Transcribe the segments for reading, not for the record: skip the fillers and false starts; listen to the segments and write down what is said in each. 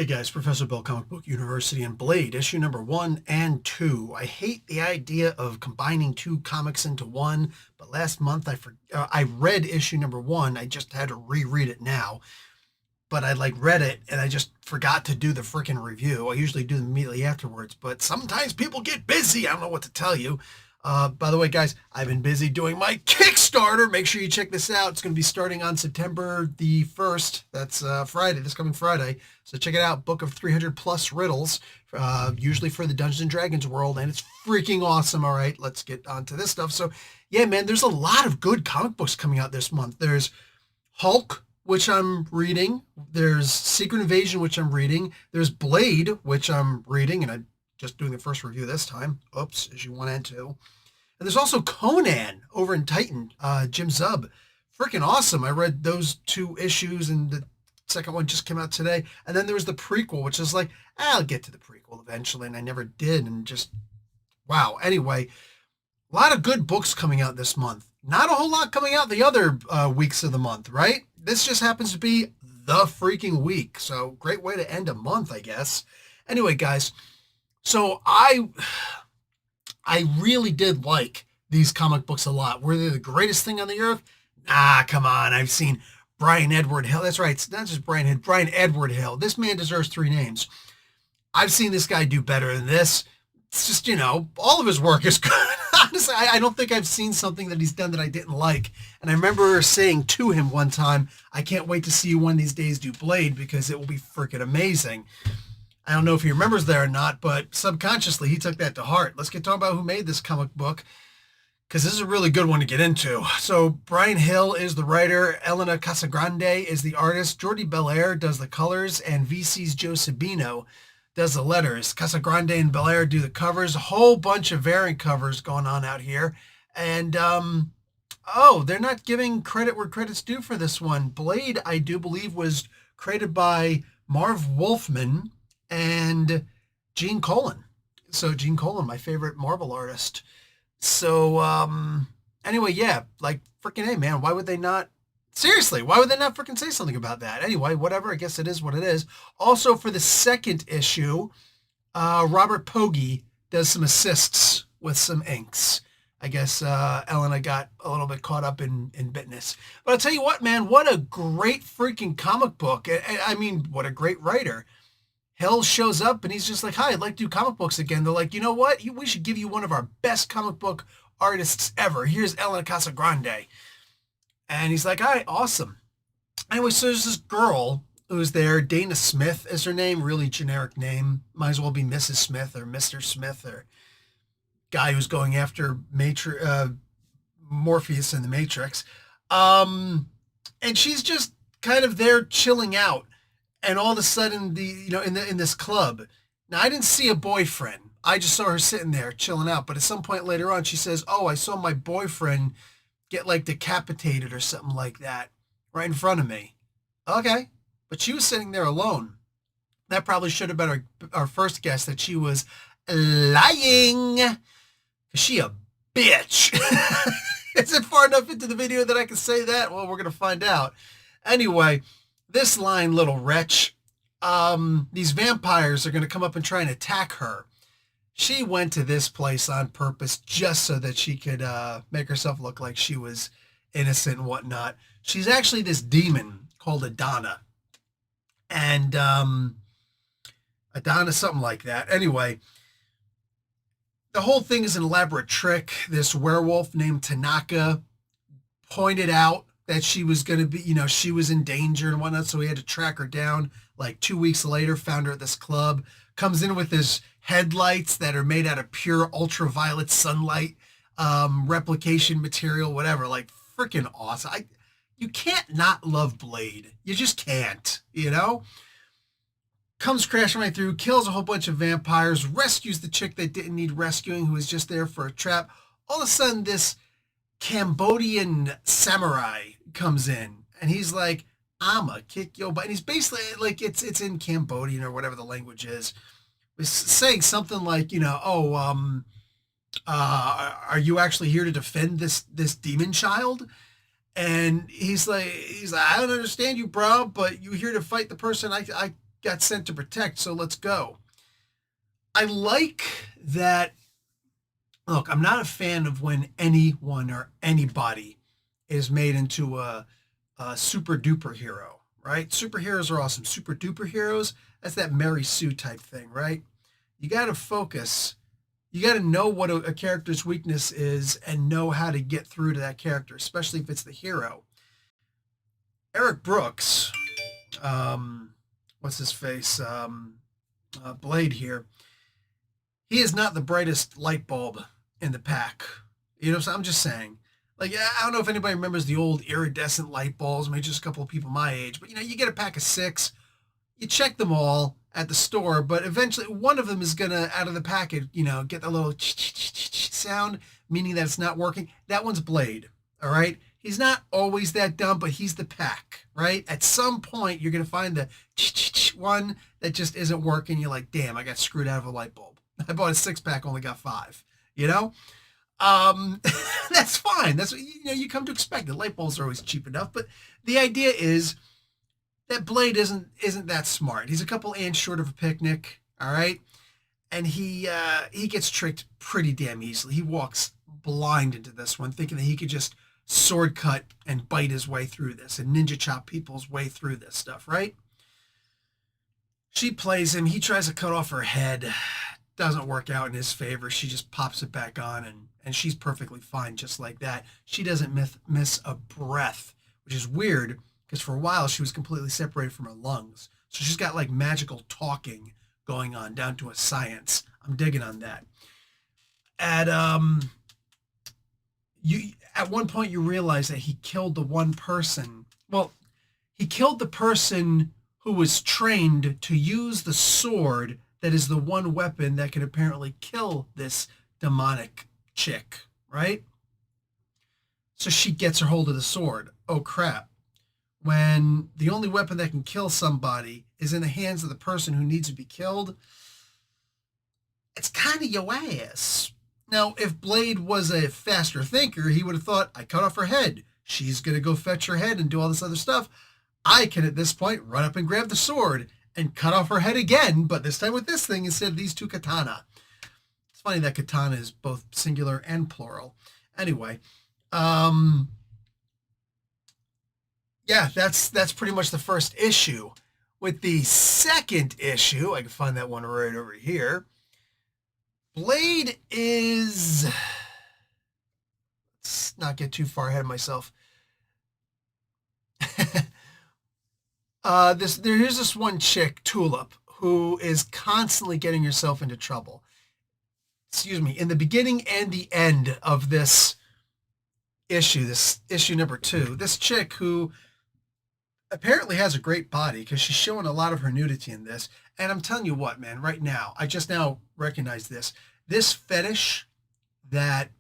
Hey guys, Professor Bill, Comic Book University, and Blade, issue number 1 and 2. I hate the idea of combining two comics into one, but last month I read issue number 1. I just had to reread it now, but I read it and I just forgot to do the freaking review. I usually do them immediately afterwards, but sometimes people get busy. I don't know what to tell you. By the way, guys, I've been busy doing my Kickstarter. Make sure you check this out. It's going to be starting on September the 1st. That's Friday, this coming Friday. So check it out. Book of 300 plus riddles, usually for the Dungeons and Dragons world, and it's freaking awesome. All right, let's get on to this stuff. So yeah, man, there's a lot of good comic books coming out this month. There's Hulk, which I'm reading. There's Secret Invasion, which I'm reading. There's Blade, which I'm reading, and I'm just doing the first review this time. Oops, issue 1 and 2. And there's also Conan over in Titan, Jim Zub. Freaking awesome. I read those 2 issues, and the second one just came out today. And then there was the prequel, which is I'll get to the prequel eventually, and I never did. And just, wow. Anyway, a lot of good books coming out this month. Not a whole lot coming out the other weeks of the month, right? This just happens to be the freaking week. So great way to end a month, I guess. Anyway, guys, so I really did like these comic books a lot. Were they the greatest thing on the earth? Nah, come on. I've seen Brian Edward Hill. That's right. It's not just Brian Edward Hill. This man deserves 3 names. I've seen this guy do better than this. It's just, all of his work is good. Honestly, I don't think I've seen something that he's done that I didn't like. And I remember saying to him one time, I can't wait to see you one of these days do Blade because it will be freaking amazing. I don't know if he remembers that or not, but subconsciously he took that to heart. Let's get talking about who made this comic book, because this is a really good one to get into. So Brian Hill is the writer, Elena Casagrande is the artist, Jordi Belair does the colors, and VC's Joe Sabino does the letters. Casagrande and Belair do the covers. A whole bunch of variant covers going on out here. And, they're not giving credit where credit's due for this one. Blade, I do believe, was created by Marv Wolfman and Gene Colan. So Gene Colan, my favorite Marvel artist. So anyway, yeah, freaking hey, man, why would they not? Seriously, why would they not freaking say something about that? Anyway, whatever. I guess it is what it is. Also, for the second issue, Robert Pogge does some assists with some inks. I guess Elena got a little bit caught up in business. But I'll tell you what, man, what a great freaking comic book. I mean, what a great writer. Hill shows up and he's just like, hi, I'd like to do comic books again. They're like, you know what? We should give you one of our best comic book artists ever. Here's Elena Casagrande. And he's like, all right, awesome. Anyway, so there's this girl who's there. Dana Smith is her name. Really generic name. Might as well be Mrs. Smith or Mr. Smith or guy who's going after Morpheus in the Matrix. And she's just kind of there chilling out. And all of a sudden, in this club, now I didn't see a boyfriend. I just saw her sitting there chilling out. But at some point later on, she says, "Oh, I saw my boyfriend get decapitated or something like that right in front of me." Okay, but she was sitting there alone. That probably should have been our first guess that she was lying. Is she a bitch? Is it far enough into the video that I can say that? Well, we're gonna find out. Anyway. This line, little wretch, these vampires are going to come up and try and attack her. She went to this place on purpose just so that she could make herself look like she was innocent and whatnot. She's actually this demon called Adana. And Adana, something like that. Anyway, the whole thing is an elaborate trick. This werewolf named Tanaka pointed out that she was going to be, she was in danger and whatnot, so we had to track her down. 2 weeks later, found her at this club, comes in with his headlights that are made out of pure ultraviolet sunlight, replication material, whatever, freaking awesome. You can't not love Blade. You just can't, Comes crashing right through, kills a whole bunch of vampires, rescues the chick that didn't need rescuing, who was just there for a trap. All of a sudden, this Cambodian samurai comes in and he's like, I'ma kick your butt. And he's basically it's in Cambodian or whatever the language is. He's saying something like, are you actually here to defend this demon child? And he's like, I don't understand you, bro, but you here to fight the person I got sent to protect, so let's go. I like that. Look, I'm not a fan of when anyone or anybody is made into a super duper hero, right? Superheroes are awesome. Super duper heroes, that's that Mary Sue type thing, right? You got to focus. You got to know what a character's weakness is and know how to get through to that character, especially if it's the hero. Eric Brooks, what's his face? Blade here. He is not the brightest light bulb in the pack. You know, so I'm just saying. Like, I don't know if anybody remembers the old iridescent light bulbs, maybe just a couple of people my age, but you know, you get a pack of 6, you check them all at the store, but eventually one of them is gonna, out of the packet, you know, get that little sound, meaning that it's not working. That one's Blade, all right? He's not always that dumb, but he's the pack, right? At some point, you're gonna find the one that just isn't working. You're like, damn, I got screwed out of a light bulb. I bought a 6-pack, only got 5, you know? That's fine. That's what, you know, you come to expect. The light bulbs are always cheap enough, but the idea is that Blade isn't that smart. He's a couple ants short of a picnic, all right? And he gets tricked pretty damn easily. He walks blind into this one, thinking that he could just sword cut and bite his way through this and ninja chop people's way through this stuff, right? She plays him. He tries to cut off her head. Doesn't work out in his favor. She just pops it back on, and she's perfectly fine just like that. She doesn't miss a breath, which is weird because for a while she was completely separated from her lungs. So she's got like magical talking going on down to a science. I'm digging on that. At one point you realize that he killed the one person. Well, he killed the person who was trained to use the sword that is the one weapon that can apparently kill this demonic chick, right? So she gets her hold of the sword. Oh crap. When the only weapon that can kill somebody is in the hands of the person who needs to be killed, it's kind of your ass. Now, if Blade was a faster thinker, he would have thought, I cut off her head. She's going to go fetch her head and do all this other stuff. I can, at this point, run up and grab the sword and cut off her head again, but this time with this thing instead of these 2 katana. It's funny that katana is both singular and plural. Anyway, yeah, that's pretty much the first issue. With the second issue, I can find that one right over here. Blade is... Let's not get too far ahead of myself. Here's this one chick, Tulip, who is constantly getting herself into trouble. Excuse me, in the beginning and the end of this issue number 2, this chick who apparently has a great body because she's showing a lot of her nudity in this. And I'm telling you what, man, right now, I just now recognize this fetish that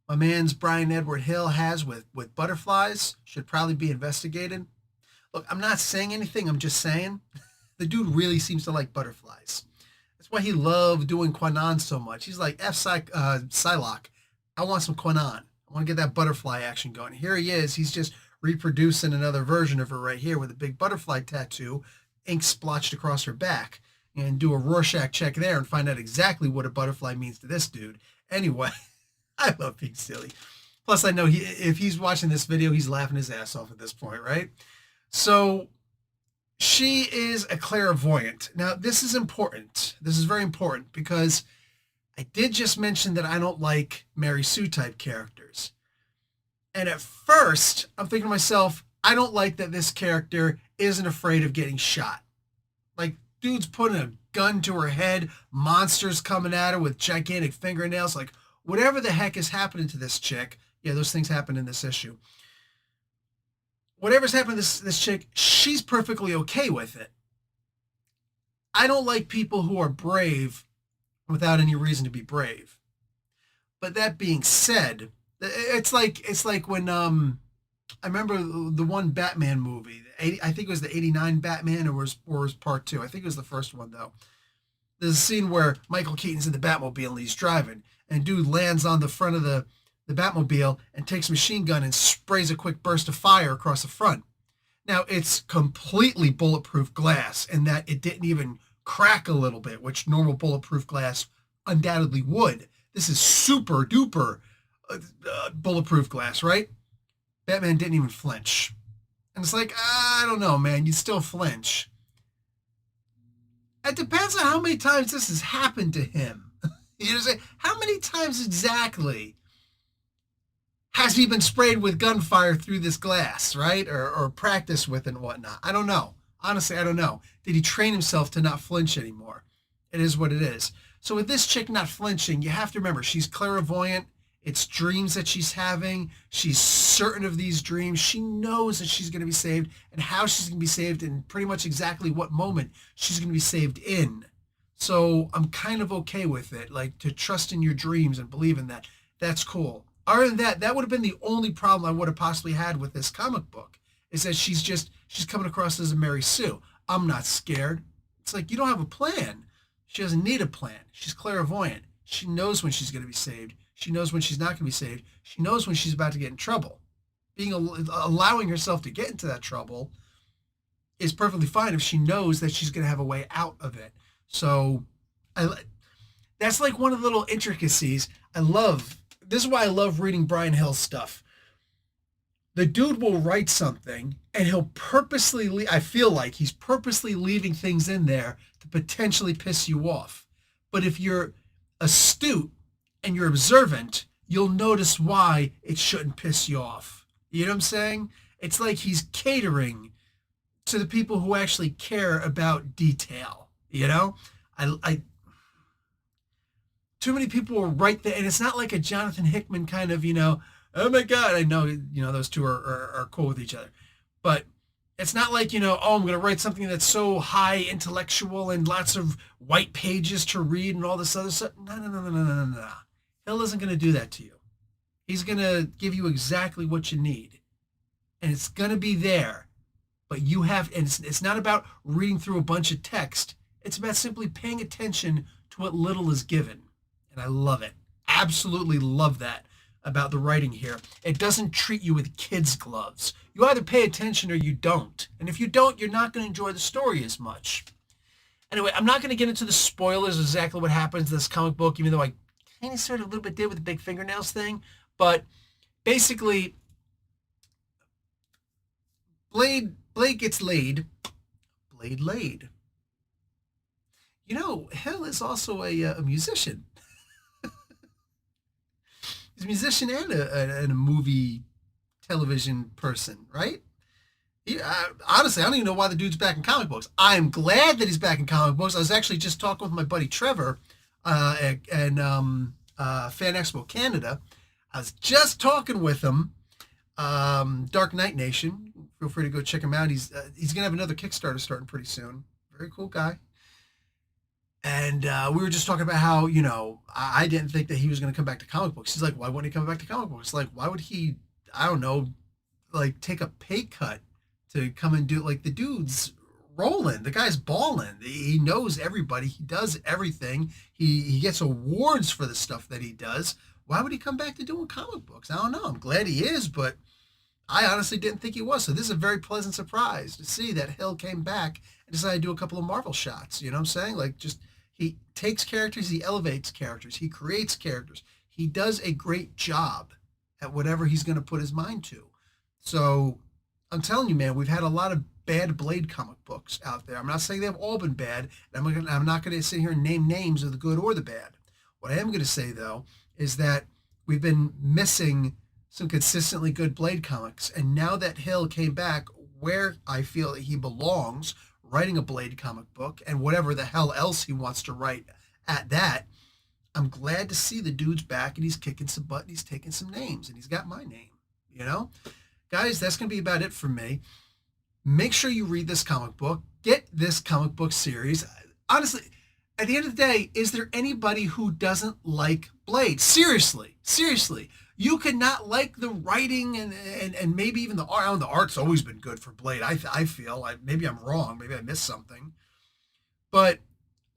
my man's Brian Edward Hill has with butterflies should probably be investigated. Look, I'm not saying anything. I'm just saying the dude really seems to like butterflies. That's why he loved doing Quanon so much. He's like, Psylocke, I want some Quanon. I want to get that butterfly action going. Here he is. He's just reproducing another version of her right here with a big butterfly tattoo, ink splotched across her back, and do a Rorschach check there and find out exactly what a butterfly means to this dude. Anyway, I love being silly. Plus, I know if he's watching this video, he's laughing his ass off at this point, right? So she is a clairvoyant. Now, this is important. This is very important because I did just mention that I don't like Mary Sue type characters. And at first, I'm thinking to myself, I don't like that this character isn't afraid of getting shot. Like, dude's putting a gun to her head, monsters coming at her with gigantic fingernails. Like, whatever the heck is happening to this chick, yeah, those things happen in this issue. Whatever's happened to this chick, she's perfectly okay with it. I don't like people who are brave without any reason to be brave. But that being said, it's like when I remember the one Batman movie, I think it was the 89 Batman or was part 2. I think it was the first one though. There's a scene where Michael Keaton's in the Batmobile and he's driving, and dude lands on the front of the Batmobile and takes a machine gun and sprays a quick burst of fire across the front. Now, it's completely bulletproof glass in that it didn't even crack a little bit, which normal bulletproof glass undoubtedly would. This is super duper bulletproof glass, right? Batman didn't even flinch. And it's like, I don't know, man, you'd still flinch. It depends on how many times this has happened to him. You know what I'm saying? How many times exactly has he been sprayed with gunfire through this glass, right? Or practice with and whatnot? I don't know. Honestly, I don't know. Did he train himself to not flinch anymore? It is what it is. So with this chick not flinching, you have to remember she's clairvoyant. It's dreams that she's having. She's certain of these dreams. She knows that she's going to be saved and how she's going to be saved and pretty much exactly what moment she's going to be saved in. So I'm kind of okay with it. Like, to trust in your dreams and believe in that. That's cool. Other than that, that would have been the only problem I would have possibly had with this comic book, is that she's coming across as a Mary Sue. I'm not scared. It's like, you don't have a plan. She doesn't need a plan. She's clairvoyant. She knows when she's going to be saved. She knows when she's not going to be saved. She knows when she's about to get in trouble. Allowing herself to get into that trouble is perfectly fine if she knows that she's going to have a way out of it. So that's like one of the little intricacies this is why I love reading Brian Hill's stuff. The dude will write something and he'll purposely, I feel like he's purposely leaving things in there to potentially piss you off. But if you're astute and you're observant, you'll notice why it shouldn't piss you off. You know what I'm saying? It's like he's catering to the people who actually care about detail. You know, too many people will write that, and it's not like a Jonathan Hickman kind of, oh my God, I know, those two are cool with each other, but it's not like, oh, I'm going to write something that's so high intellectual and lots of white pages to read and all this other stuff. No. Hill isn't going to do that to you. He's going to give you exactly what you need, and it's going to be there, but and it's not about reading through a bunch of text. It's about simply paying attention to what little is given. And I love it. Absolutely love that about the writing here. It doesn't treat you with kids' gloves. You either pay attention or you don't. And if you don't, you're not going to enjoy the story as much. Anyway, I'm not going to get into the spoilers of exactly what happens in this comic book, even though I kind of sort of a little bit did with the big fingernails thing. But basically, Blade gets laid. Blade laid. Hill is also a musician. He's a musician and a movie, television person, right? Honestly, I don't even know why the dude's back in comic books. I'm glad that he's back in comic books. I was actually just talking with my buddy Trevor at Fan Expo Canada. I was just talking with him. Dark Knight Nation. Feel free to go check him out. He's gonna have another Kickstarter starting pretty soon. Very cool guy. And we were just talking about how, I didn't think that he was going to come back to comic books. He's like, why wouldn't he come back to comic books? Like, why would he, I don't know, like take a pay cut to come and do, like, the dude's rolling. The guy's balling. He knows everybody. He does everything. He gets awards for the stuff that he does. Why would he come back to doing comic books? I don't know. I'm glad he is, but I honestly didn't think he was. So this is a very pleasant surprise to see that Hill came back and decided to do a couple of Marvel shots. You know what I'm saying? Like, just, he takes characters, he elevates characters, he creates characters. He does a great job at whatever he's going to put his mind to. So I'm telling you, man, we've had a lot of bad Blade comic books out there. I'm not saying they've all been bad. And I'm not going to sit here and name names of the good or the bad. What I am going to say, though, is that we've been missing some consistently good Blade comics. And now that Hill came back where I feel that he belongs, writing a Blade comic book and whatever the hell else he wants to write at that, I'm glad to see the dude's back and he's kicking some butt and he's taking some names and he's got my name, Guys, that's going to be about it for me. Make sure you read this comic book. Get this comic book series. Honestly, at the end of the day, is there anybody who doesn't like Blade? Seriously. You could not like the writing and maybe even the art. The art's always been good for Blade. I feel maybe I'm wrong. Maybe I missed something. But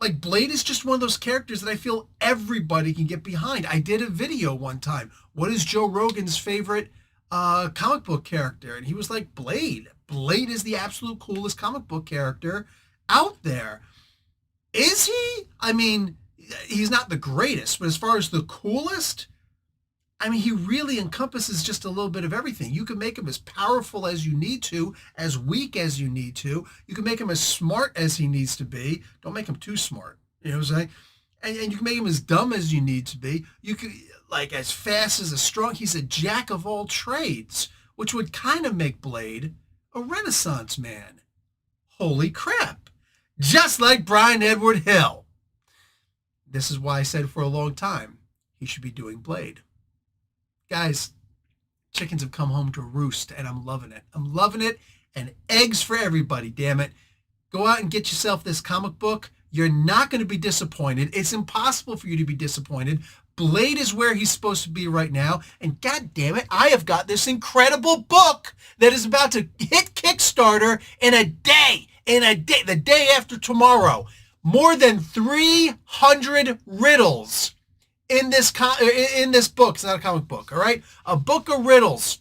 like, Blade is just one of those characters that I feel everybody can get behind. I did a video one time. What is Joe Rogan's favorite comic book character? And he was like, Blade. Blade is the absolute coolest comic book character out there. Is he? I mean, he's not the greatest, but as far as the coolest, I mean, he really encompasses just a little bit of everything. You can make him as powerful as you need to, as weak as you need to. You can make him as smart as he needs to be. Don't make him too smart. You know what I'm saying? And you can make him as dumb as you need to be. You can, like, as fast as strong. He's a jack of all trades, which would kind of make Blade a Renaissance man. Holy crap. Just like Brian Edward Hill. This is why I said for a long time he should be doing Blade. Guys, chickens have come home to roost, and I'm loving it. I'm loving it, and eggs for everybody, damn it. Go out and get yourself this comic book. You're not going to be disappointed. It's impossible for you to be disappointed. Blade is where he's supposed to be right now, and god damn it, I have got this incredible book that is about to hit Kickstarter in a day, the day after tomorrow. More than 300 riddles in this book. It's not a comic book, all right? A book of riddles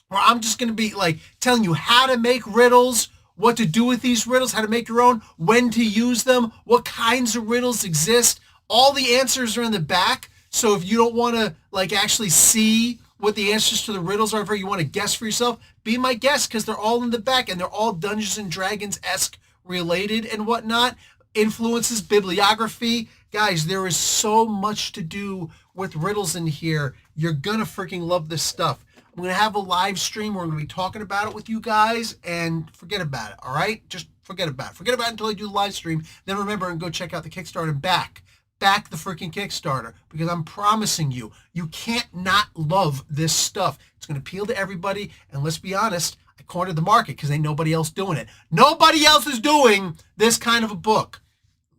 where I'm just going to be like telling you how to make riddles, what to do with these riddles, how to make your own, when to use them, what kinds of riddles exist. All the answers are in the back. So if you don't want to like actually see what the answers to the riddles are, if you want to guess for yourself, be my guest, because they're all in the back and they're all Dungeons and Dragons-esque related and whatnot. Influences, bibliography. Guys, there is so much to do with riddles in here. You're gonna freaking love this stuff. I'm gonna have a live stream where I'm gonna be talking about it with you guys, and forget about it, all right? Just forget about it. Forget about it until I do the live stream. Then remember and go check out the Kickstarter and back the freaking Kickstarter, because I'm promising you, you can't not love this stuff. It's gonna appeal to everybody, and let's be honest, I cornered the market because ain't nobody else doing it. Nobody else is doing this kind of a book.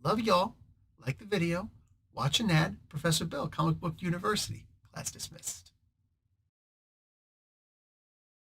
Love y'all. Like the video. Watch an ad. Professor Bill, Comic Book University. Class dismissed.